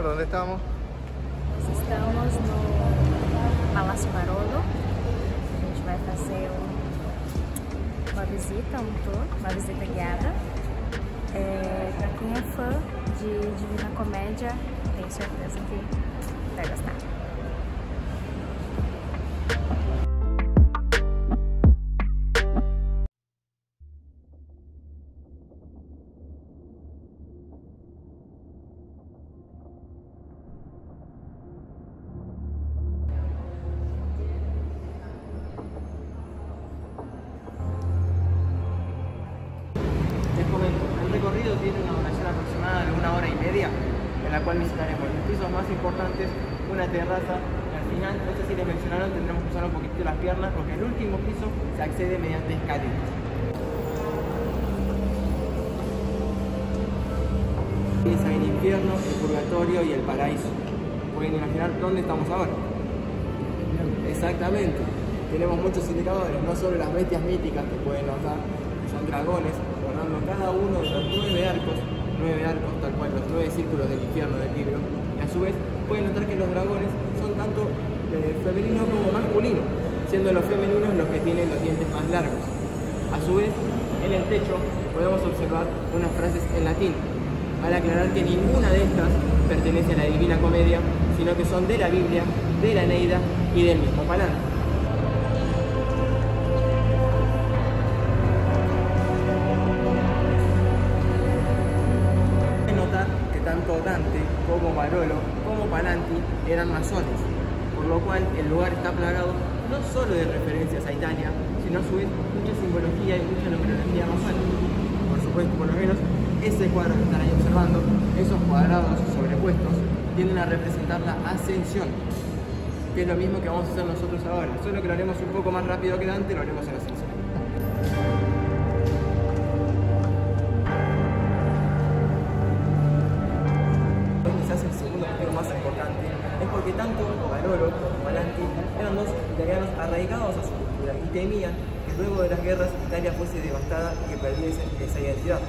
¿Dónde estamos? Estamos no Palácio Barolo. A gente vai fazer uma visita, um tour, uma visita guiada. Para quem é fã de Divina Comédia, tenho certeza que vai gostar. El recorrido tiene una duración aproximada de 1 hora y media, en la cual visitaremos los pisos más importantes, una terraza, y al final, no sé si les mencionaron, tendremos que usar un poquito las piernas porque el último piso se accede mediante escaleras. Piensa el infierno, el purgatorio y el paraíso. Pueden imaginar dónde estamos ahora. Exactamente. Tenemos muchos indicadores, no solo las bestias míticas que pueden notar, son dragones, guardando cada uno de los 9 arcos, tal cual los 9 círculos del infierno del libro, y a su vez pueden notar que los dragones son tanto femenino como masculino, siendo los femeninos los que tienen los dientes más largos. A su vez, en el techo podemos observar unas frases en latín, al aclarar que ninguna de estas pertenece a la Divina Comedia, sino que son de la Biblia, de la Eneida y del mismo Palante. Tanto Dante como Barolo como Palanti eran masones, por lo cual el lugar está plagado no solo de referencias a Italia, sino a su vez mucha simbología y mucha numerología masónica. Por supuesto, por lo menos ese cuadro que están ahí observando, esos cuadrados sobrepuestos, tienden a representar la ascensión, que es lo mismo que vamos a hacer nosotros ahora, solo que lo haremos un poco más rápido que Dante, lo haremos en ascensión. Quizás el segundo motivo más importante es porque tanto Barolo como Palanti eran dos italianos arraigados a su cultura y temían que luego de las guerras Italia fuese devastada y que perdiese esa identidad.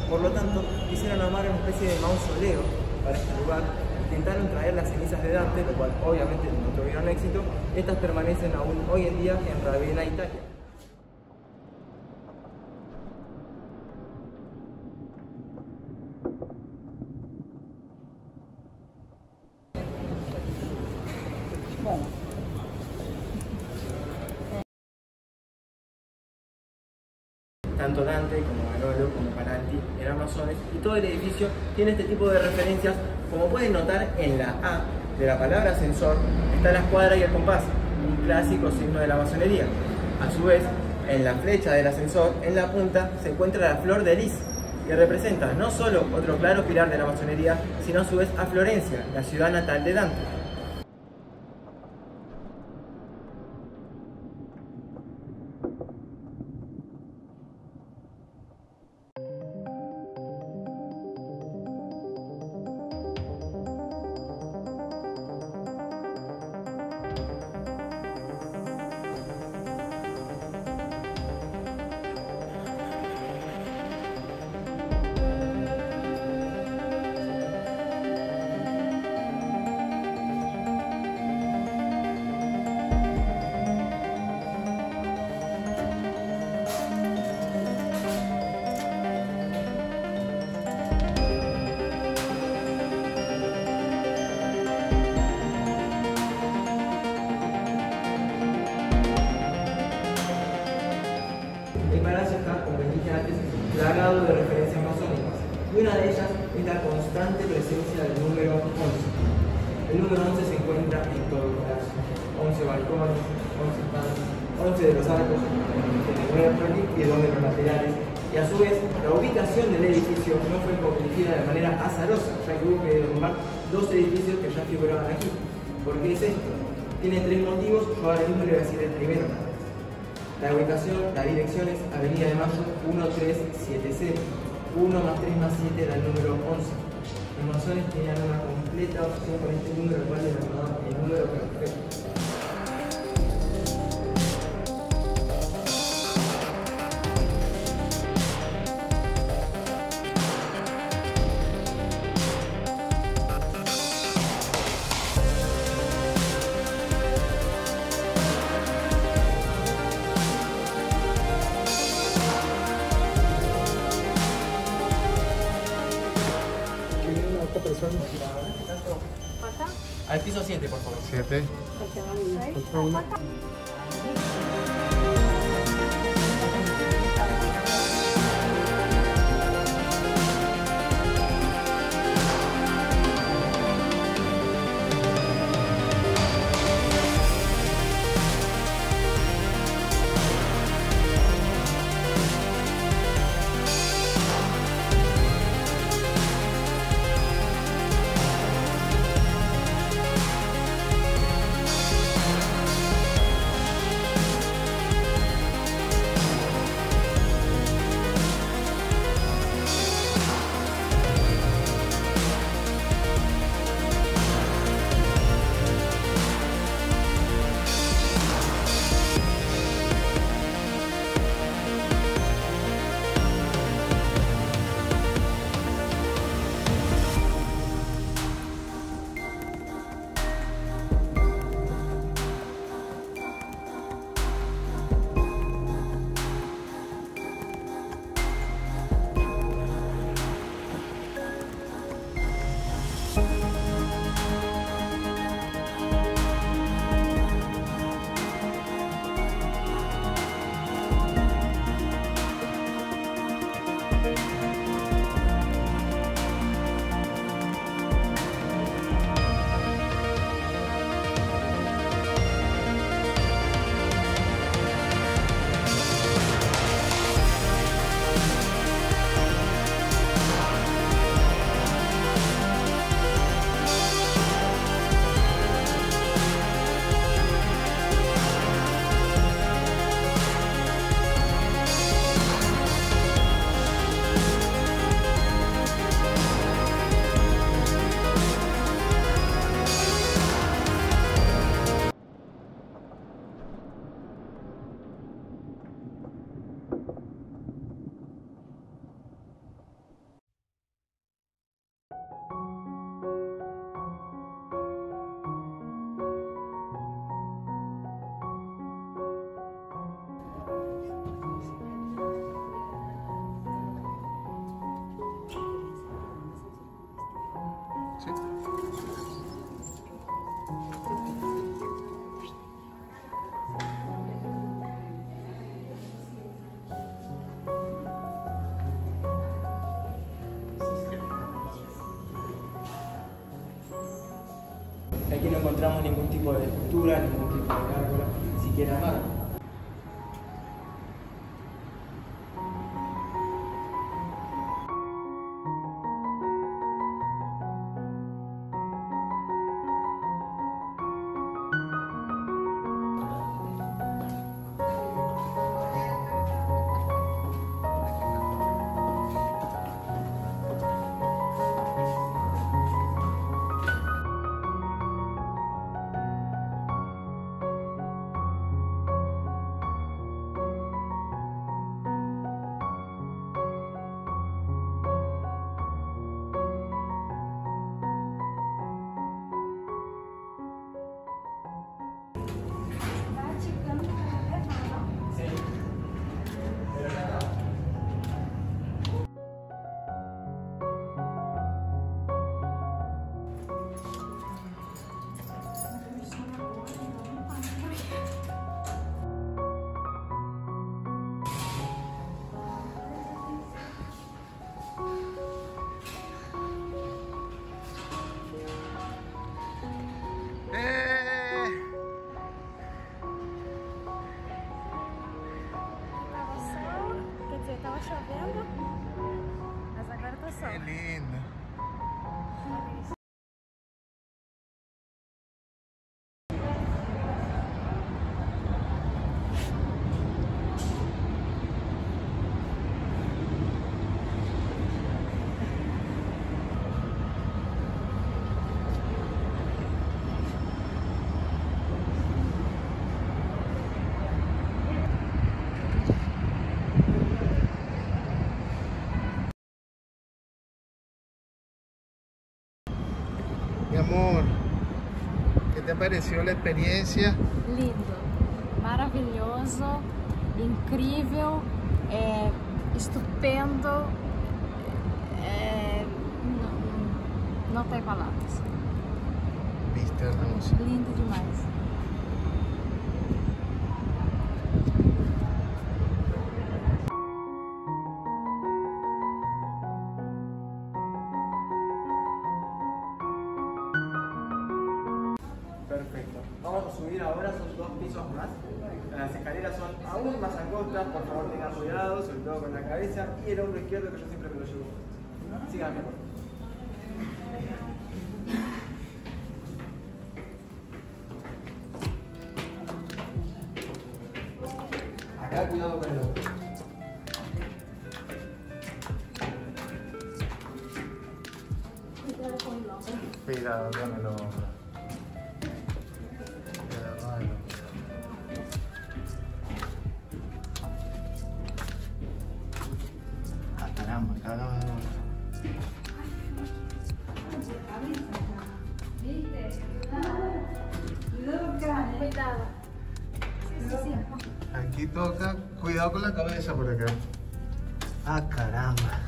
Por lo tanto, quisieron armar una especie de mausoleo para este lugar. Intentaron traer las cenizas de Dante, lo cual obviamente no tuvieron éxito. Estas permanecen aún hoy en día en Ravenna, Italia. Tanto Dante como Barolo como Palanti eran masones y todo el edificio tiene este tipo de referencias. Como pueden notar, en la A de la palabra ascensor está la escuadra y el compás, un clásico signo de la masonería. A su vez, en la flecha del ascensor, en la punta, se encuentra la flor de lis, que representa no solo otro claro pilar de la masonería, sino a su vez a Florencia, la ciudad natal de Dante. El palacio está, como les dije antes, plagado de referencias masónicas. y una de ellas es la constante presencia del número 11. El número 11 se encuentra en todo el palacio. 11 balcones, 11 espacios, 11 de los arcos, tiene 9 frentes y 2 de los laterales. Y a su vez, la ubicación del edificio no fue elegida de manera azarosa, ya que hubo que derrumbar 2 edificios que ya figuraban aquí. ¿Por qué es esto? Tiene 3 motivos, yo ahora mismo le voy a decir el primero. La ubicación, la dirección es Avenida de Mayo 1370. 1 más 3 más 7 da el número 11. Los masones tenían una completa opción con este número, el cual le llamaban el número perfecto. Al piso 7, por favor. 7. Aquí no encontramos ningún tipo de estructura, ningún tipo de gárgola, ni siquiera mar. Qué lindo. Mi amor, ¿qué te pareció la experiencia? Lindo, maravilhoso, incrível, estupendo, não tem palavras. Vista hermosa. Lindo demais. Perfecto. Vamos a subir ahora, son 2 pisos más. Las escaleras son aún más angostas, por favor tengan cuidado, sobre todo con la cabeza y el hombro izquierdo, que yo siempre me lo llevo. Síganme. Acá cuidado con el hombro. Cuidado con el hombro. Caramba, caramba. Cuidado. Aquí toca, cuidado con la cabeza por acá. Ah, caramba.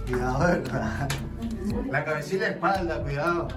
Cuidado, ¿verdad? La cabeza y la espalda, cuidado.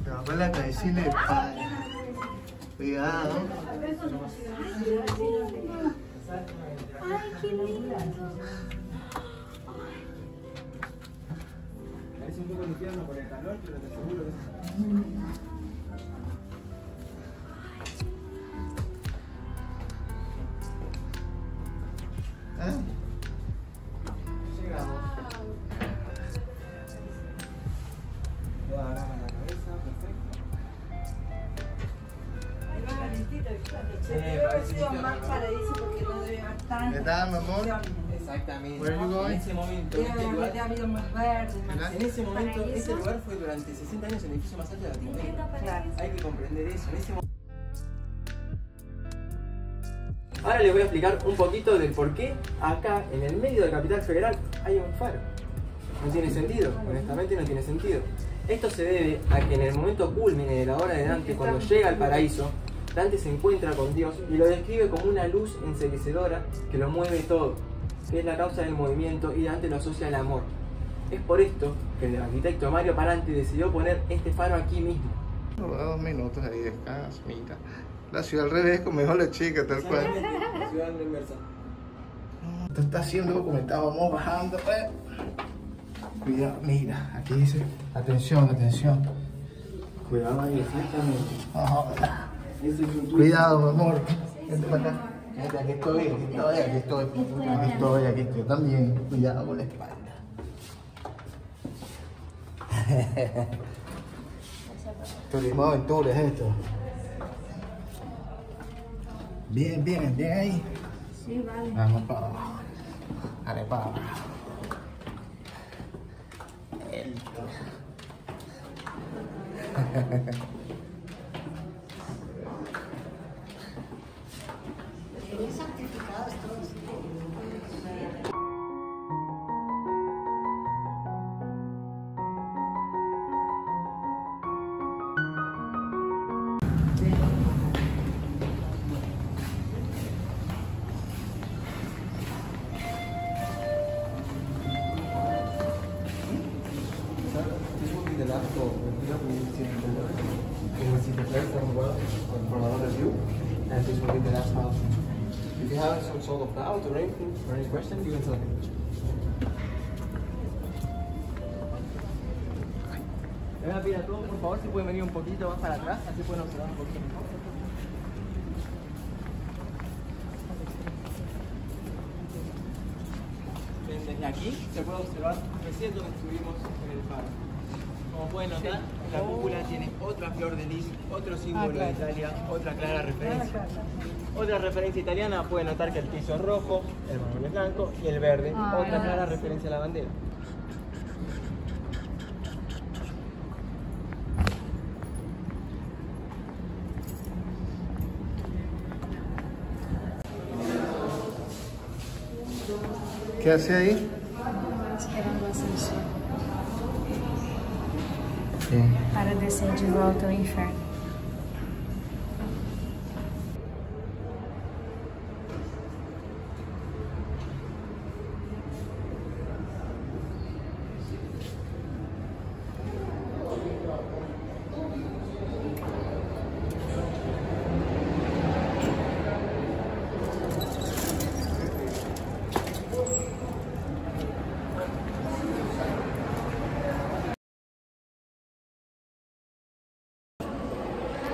Cuidado con la cabeza y la espalda. Cuidado. Ay, qué lindo. Es un poco de infierno por el calor, pero te aseguro que llegamos. Toda la gama en la cabeza, perfecto. ¿Qué tal, mi amor? Exactamente. Where are you going? En ese momento, ese lugar fue durante 60 años el edificio más alto de Latinoamérica. Hay que comprender eso. En ese momento. Ahora les voy a explicar un poquito del por qué acá, en el medio de Capital Federal, hay un faro. No tiene sentido, honestamente no tiene sentido. Esto se debe a que en el momento culmine de la obra de Dante, cuando llega al paraíso, Dante se encuentra con Dios y lo describe como una luz enceguecedora que lo mueve todo, que es la causa del movimiento, y Dante lo asocia al amor. Es por esto que el arquitecto Mario Parante decidió poner este faro aquí mismo. 2 minutos ahí descanso, mira. La ciudad al revés, como dijo la chica, tal cual. La ciudad en la inversa. Esto está siendo documentado, vamos bajando. Cuidado, mira, aquí dice, atención, atención. Cuidado ahí, exactamente. Ese es un tuyo. Cuidado, mi amor. Vente para acá. Vente, aquí estoy, aquí estoy, aquí estoy. Aquí estoy, aquí estoy también. Cuidado con la espalda. Turismo aventura es esto. Bien, bien, bien ahí. Sí, vale. Vamos para abajo. Dale para abajo. This will be the last call. Here we will see the place from well, from another view, and this will be the last house. If you have some sort of doubt or anything, or any question, you can tell me. Les voy a pedir a todos, por favor, si pueden venir un poquito más para atrás, así pueden observar un poquito mejor. aquí se puede observar recién donde estuvimos en el faro. Como pueden notar, la cúpula tiene otra flor de lis, otro símbolo de Italia, otra clara referencia. Otra referencia italiana, pueden notar que el piso es rojo, el mármol es blanco y el verde, otra clara referencia a la bandera. ¿Qué hace ahí? Esperando o ascensor Bien. para descer de volta ao inferno.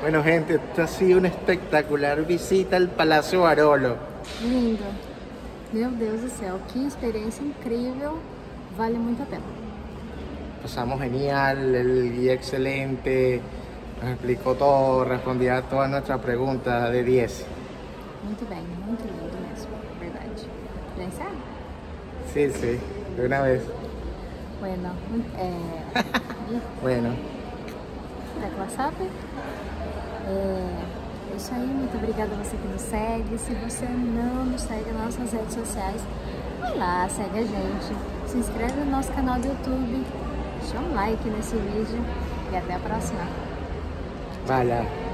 Bueno, gente, esto ha sido una espectacular visita al Palacio Barolo. Lindo. Meu Deus do céu, que experiência incrível. Vale muito a pena. Pasamos genial, el guía excelente, nos explicó todo, respondía a todas nuestras preguntas de 10. Muito bem, muito lindo mesmo. Verdade. Já encerra? Sí, sí, de una vez. Bueno, Bueno, tecla SAP. É isso aí, muito obrigada a você que nos segue. Se você não nos segue nas nossas redes sociais, vai lá, segue a gente. Se inscreve no nosso canal do YouTube. Deixa um like nesse vídeo e até a próxima. vaya.